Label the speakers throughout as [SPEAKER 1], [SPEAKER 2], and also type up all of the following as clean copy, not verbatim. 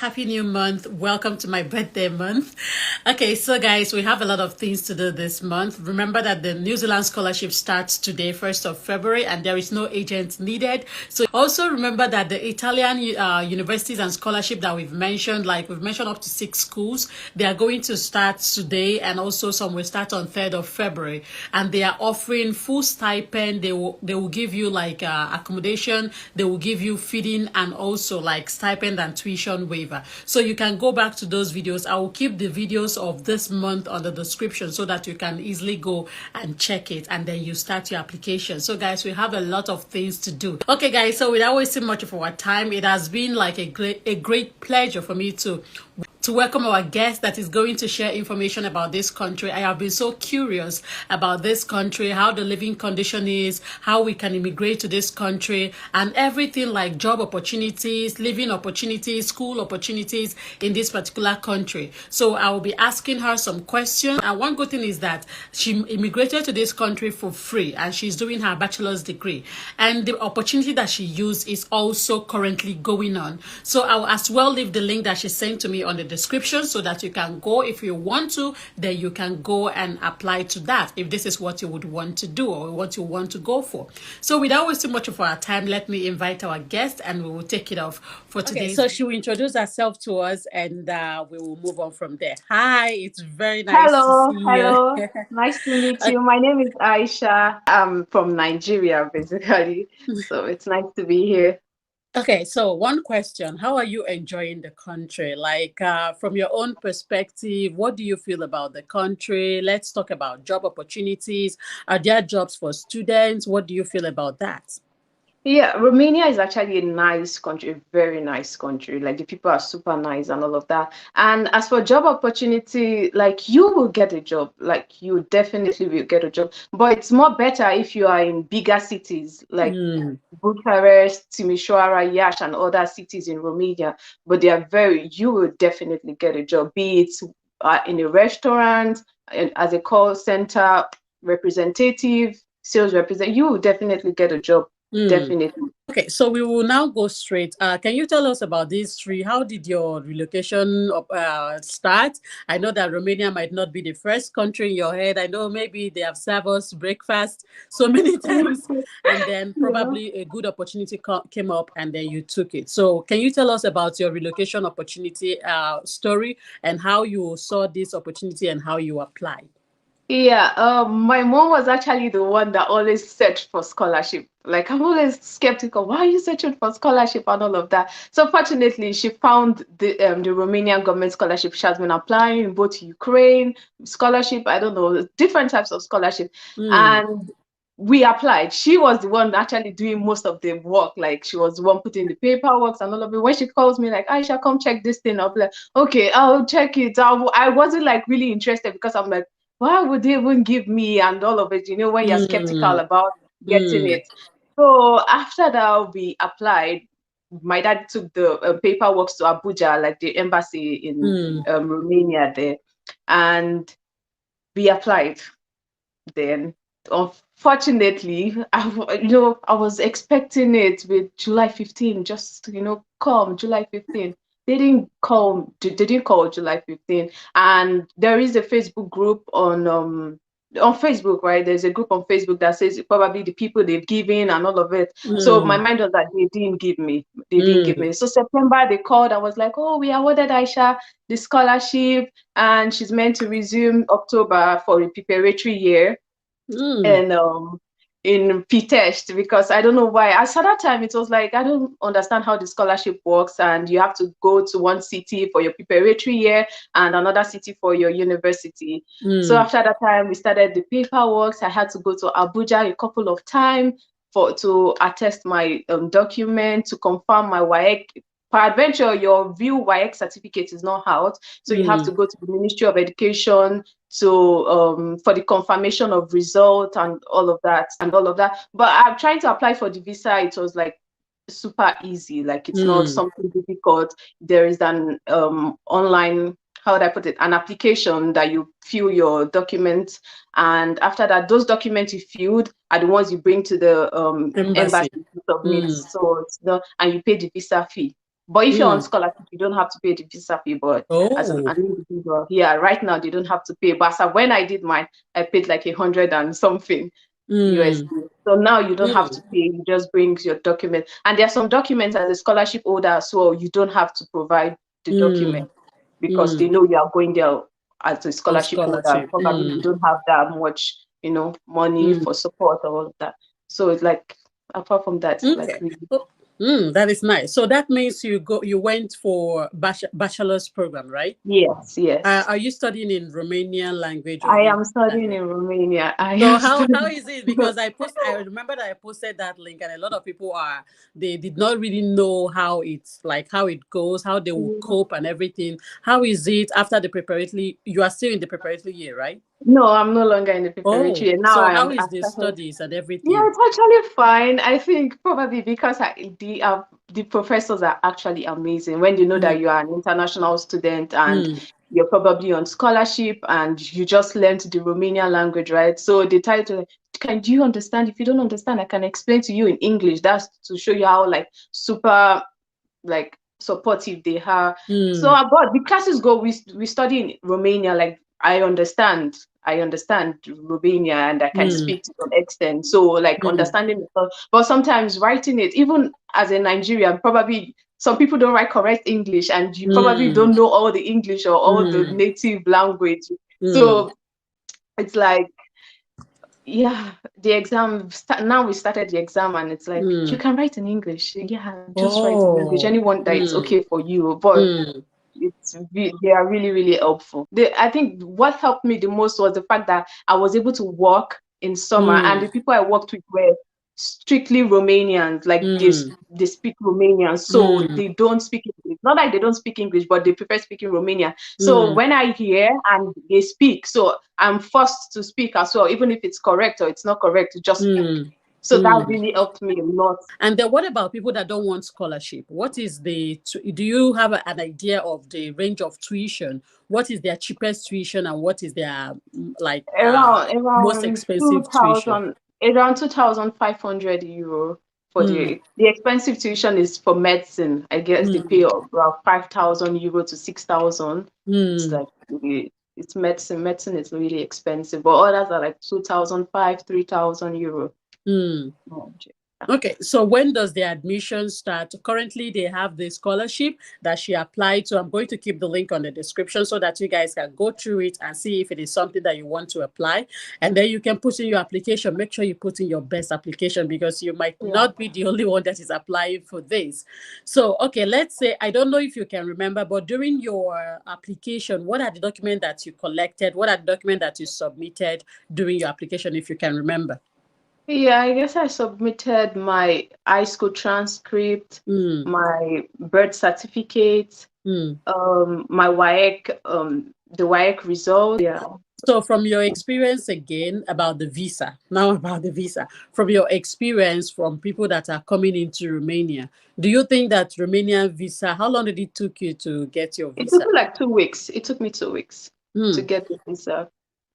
[SPEAKER 1] Happy new month. Welcome to my birthday month. Okay, so guys, we have a lot of things to do this month. Remember that the New Zealand scholarship starts today, 1st of February, and there is no agent needed. So also remember that the Italian universities and scholarship that we've mentioned, like we've mentioned up to 6 schools, they are going to start today, and also some will start on 3rd of February. And they are offering full stipend. They will give you like accommodation, they will give you feeding, and also like stipend and tuition waiver. So you can go back to those videos. I will keep the videos of this month on the description so that you can easily go and check it, and then you start your application. So guys, we have a lot of things to do. Okay guys, so without wasting much of our time, it has been like a great pleasure for me to welcome our guest that is going to share information about this country. I have been so curious about this country, how the living condition is, how we can immigrate to this country, and everything like job opportunities, living opportunities, school opportunities in this particular country. So I will be asking her some questions. And one good thing is that she immigrated to this country for free, and she's doing her bachelor's degree. And the opportunity that she used is also currently going on. So I will as well leave the link that she sent to me on the description so that you can go, if you want to, then you can go and apply to that if this is what you would want to do or what you want to go for. So without wasting much of our time, let me invite our guest and we will take it off for today. Okay, so she will introduce herself to us and we will move on from there. Hi, it's very nice to see you.
[SPEAKER 2] Hello, nice to meet you. My name is Aisha. I'm from Nigeria, basically. So it's nice to be here.
[SPEAKER 1] Okay, so one question, how are you enjoying the country? Like from your own perspective, what do you feel about the country? Let's talk about job opportunities. Are there jobs for students? What do you feel about that?
[SPEAKER 2] Yeah, Romania is actually a nice country, a very nice country. Like the people are super nice and all of that. And as for job opportunity, like you will get a job, like you definitely will get a job. But it's more better if you are in bigger cities like Bucharest, Timișoara, Iași, and other cities in Romania. But you will definitely get a job, be it in a restaurant, as a call center representative, sales representative, you will definitely get a job. Definitely.
[SPEAKER 1] Okay, so we will now go straight. Can you tell us about these three? How did your relocation start? I know that Romania might not be the first country in your head. I know maybe they have served us breakfast so many times, and then probably a good opportunity came up and then you took it. So can you tell us about your relocation opportunity story and how you saw this opportunity and how you applied?
[SPEAKER 2] Yeah, my mom was actually the one that always searched for scholarship. Like I'm always skeptical. Why are you searching for scholarship and all of that? So fortunately, she found the Romanian government scholarship. She has been applying in both Ukraine scholarship. I don't know, different types of scholarship, and we applied. She was the one actually doing most of the work. Like she was the one putting the paperwork and all of it. When she calls me like, Aisha, come check this thing. I'll be like, okay, I'll check it. I wasn't like really interested because I'm like, why would they even give me and all of it, you know, when you're skeptical about getting it. So after that, we applied. My dad took the paperwork to Abuja, like the embassy in Romania there, and we applied. Then unfortunately, I was expecting it with July 15, just, come July 15. They didn't call July 15. And there is a Facebook group on Facebook, right? There's a group on Facebook that says probably the people they've given and all of it. So my mind was that they didn't give me. So September they called. I was like, oh, we awarded Aisha the scholarship and she's meant to resume October for a preparatory year. And in P-test, because I don't know why. As at that time, it was like, I don't understand how the scholarship works, and you have to go to one city for your preparatory year and another city for your university. So after that time, we started the paperwork. I had to go to Abuja a couple of times to attest my document, to confirm my WAEC. Peradventure, your real WAEC certificate is not out, so you have to go to the Ministry of Education for the confirmation of result and all of that. But I'm trying to apply for the visa. It was like super easy, like it's not something difficult. There is an online, how would I put it, an application that you fill your documents, and after that, those documents you filled are the ones you bring to the embassy to submit. So and you pay the visa fee. But if you're on scholarship, you don't have to pay the visa fee. But as an individual, yeah, right now they don't have to pay. But so when I did mine, I paid like 100 and something USD. So now you don't have to pay. You just bring your document, and there are some documents as a scholarship holder as well. You don't have to provide the document because they know you are going there as a scholarship holder. Probably you don't have that much, you know, money for support or all of that. So it's like, apart from that, like really.
[SPEAKER 1] That is nice. So that means you went for bachelor's program, right?
[SPEAKER 2] Yes, yes.
[SPEAKER 1] Are you studying in Romanian language?
[SPEAKER 2] I am studying in Romania.
[SPEAKER 1] So how is it? Because I remember that I posted that link, and a lot of people they did not really know how it's like, how it goes, how they will cope and everything. How is it after the preparatory? You are still in the preparatory year, right?
[SPEAKER 2] No, I'm no longer in the preparatory year. Now
[SPEAKER 1] so how is the studies and everything?
[SPEAKER 2] Yeah, it's actually fine. I think probably because the professors are actually amazing. When you know that you are an international student and you're probably on scholarship and you just learned the Romanian language, right? So the title, do you understand? If you don't understand, I can explain to you in English. That's to show you how like super like supportive they are. So about the classes go, we study in Romania. Like I understand Romania and I can speak to some extent. So like understanding, but sometimes writing it, even as a Nigerian, probably some people don't write correct English and you probably don't know all the English or all the native language. So it's like, yeah, the exam, now we started the exam and it's like, you can write in English. Yeah, just write in English. Anyone that it's okay for you. But they are really, really helpful. I think what helped me the most was the fact that I was able to work in summer and the people I worked with were strictly Romanians, like they speak Romanian, so they don't speak English. Not like they don't speak English, but they prefer speaking Romanian. So when I hear and they speak, so I'm forced to speak as well, even if it's correct or it's not correct, to just speak. So that really helped me a lot.
[SPEAKER 1] And then what about people that don't want scholarship? What is do you have an idea of the range of tuition? What is their cheapest tuition and what is their like
[SPEAKER 2] around
[SPEAKER 1] most expensive tuition?
[SPEAKER 2] Around 2,500 euro for the expensive tuition is for medicine. I guess they pay around 5,000 euro to 6,000. It's like it's medicine. Medicine is really expensive, but others are like 2,500, 3,000 euro.
[SPEAKER 1] Okay, so when does the admission start? Currently, they have the scholarship that she applied to. I'm going to keep the link on the description so that you guys can go through it and see if it is something that you want to apply. And then you can put in your application. Make sure you put in your best application because you might not be the only one that is applying for this. So, okay, let's say, I don't know if you can remember, but during your application, what are the documents that you collected? What are the documents that you submitted during your application, if you can remember?
[SPEAKER 2] Yeah, I guess I submitted my high school transcript, my birth certificate, my WAEC, the WAEC result. Yeah.
[SPEAKER 1] So from your experience again about the visa, from your experience from people that are coming into Romania, do you think that Romanian visa, how long did it took you to get your visa?
[SPEAKER 2] It took me like 2 weeks. It took me 2 weeks to get the visa.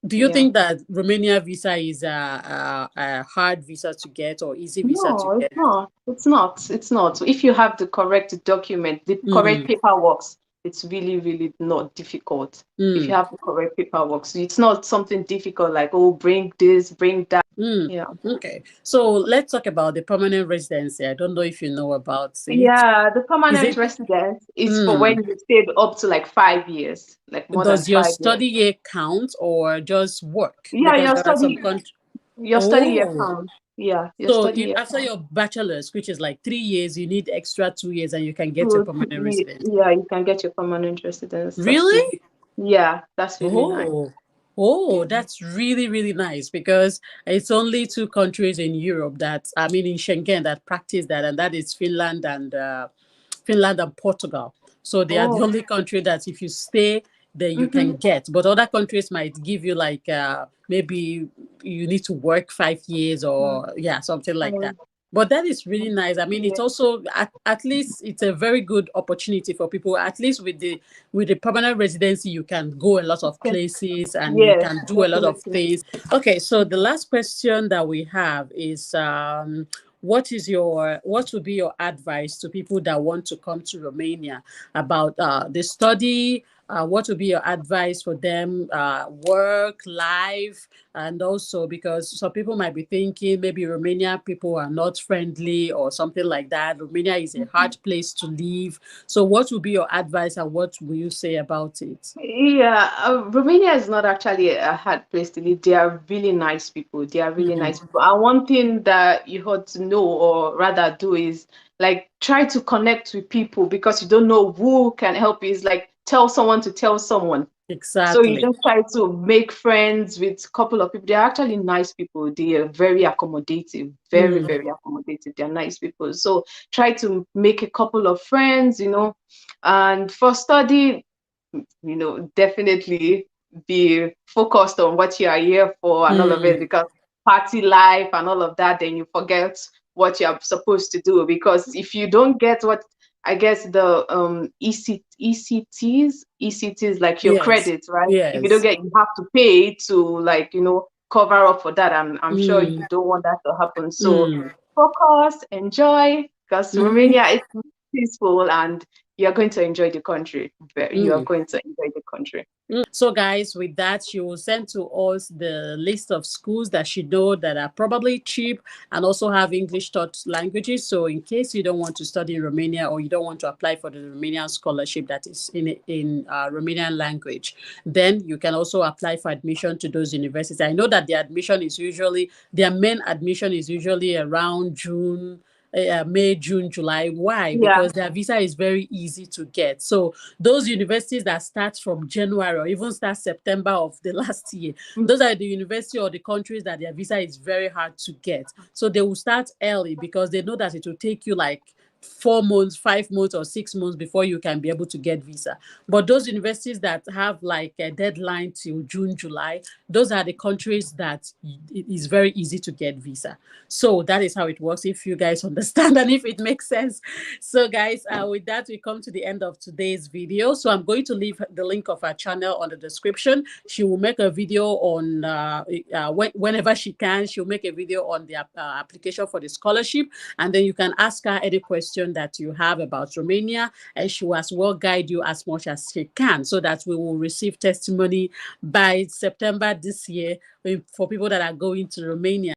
[SPEAKER 1] Do you think that Romania visa is a hard visa to get or easy visa to get?
[SPEAKER 2] No, it's not. It's not. If you have the correct document, the correct paperwork, it's really, really not difficult. If you have the correct paperwork. So it's not something difficult like, oh, bring this, bring that. Yeah.
[SPEAKER 1] Okay. So let's talk about the permanent residency. I don't know if you know about it.
[SPEAKER 2] Yeah, the permanent residence is for when you stayed up to like 5 years, like more than 5 years.
[SPEAKER 1] Does your study year count or just work?
[SPEAKER 2] Yeah, your study year count. Yeah.
[SPEAKER 1] So after your bachelor's, which is like 3 years, you need extra 2 years and you can get your permanent residence.
[SPEAKER 2] Yeah, you can get your permanent residence.
[SPEAKER 1] Really?
[SPEAKER 2] Yeah, that's really nice.
[SPEAKER 1] Oh, that's really, really nice because it's only 2 countries in Europe in Schengen that practice that, and that is Finland and Portugal. So they are the only country that if you stay, then you can get. But other countries might give you like maybe you need to work 5 years or something like that. But that is really nice. I mean, it's also at least it's a very good opportunity for people. At least with the permanent residency, you can go a lot of places and you can do a lot of things. Okay, so the last question that we have is what would be your advice to people that want to come to Romania about the study? What would be your advice for them, work, life, and also because some people might be thinking maybe Romania people are not friendly or something like that. Romania is a hard place to live. So what would be your advice and what will you say about it?
[SPEAKER 2] Yeah, Romania is not actually a hard place to live. They are really nice people. They are really nice
[SPEAKER 1] Mm.
[SPEAKER 2] people. And one thing that you ought to know, or rather do, is like try to connect with people because you don't know who can help you. It's like tell someone to tell someone. So you
[SPEAKER 1] Exactly.
[SPEAKER 2] just try to make friends with a couple of people. They're actually nice people. They are very accommodative, very,
[SPEAKER 1] Mm.
[SPEAKER 2] very accommodative. They're nice people. So try to make a couple of friends, and for study, definitely be focused on what you are here for and all of it,
[SPEAKER 1] Mm.
[SPEAKER 2] because party life and all of that, then you forget what you're supposed to do. Because if you don't get what I guess the ECTs like your
[SPEAKER 1] Yes.
[SPEAKER 2] credits, right? If you don't
[SPEAKER 1] Yes.
[SPEAKER 2] get, you have to pay to like cover up for that. I'm sure you
[SPEAKER 1] Mm.
[SPEAKER 2] don't want that to happen. So
[SPEAKER 1] Mm.
[SPEAKER 2] focus, enjoy, because
[SPEAKER 1] Mm-hmm.
[SPEAKER 2] Romania is peaceful and you're going to enjoy the country. You are
[SPEAKER 1] Mm.
[SPEAKER 2] going to enjoy the country.
[SPEAKER 1] So, guys, with that, she will send to us the list of schools that she know that are probably cheap and also have English taught languages. So, in case you don't want to study in Romania or you don't want to apply for the Romanian scholarship that is in Romanian language, then you can also apply for admission to those universities. I know that their main admission is usually around June. May, June, July. Why?
[SPEAKER 2] Yeah.
[SPEAKER 1] Because their visa is very easy to get. So those universities that start from January or even start September of the last year, those are the university or the countries that their visa is very hard to get. So they will start early because they know that it will take you like 4 months, 5 months, or 6 months before you can be able to get visa. But those universities that have like a deadline till June, July, those are the countries that it is very easy to get visa. So that is how it works. If you guys understand and if it makes sense. So, guys, with that, we come to the end of today's video. So, I'm going to leave the link of her channel on the description. She will make a video on whenever she can. She'll make a video on the application for the scholarship, and then you can ask her any question that you have about Romania, and she will as well guide you as much as she can, so that we will receive testimony by September this year for people that are going to Romania.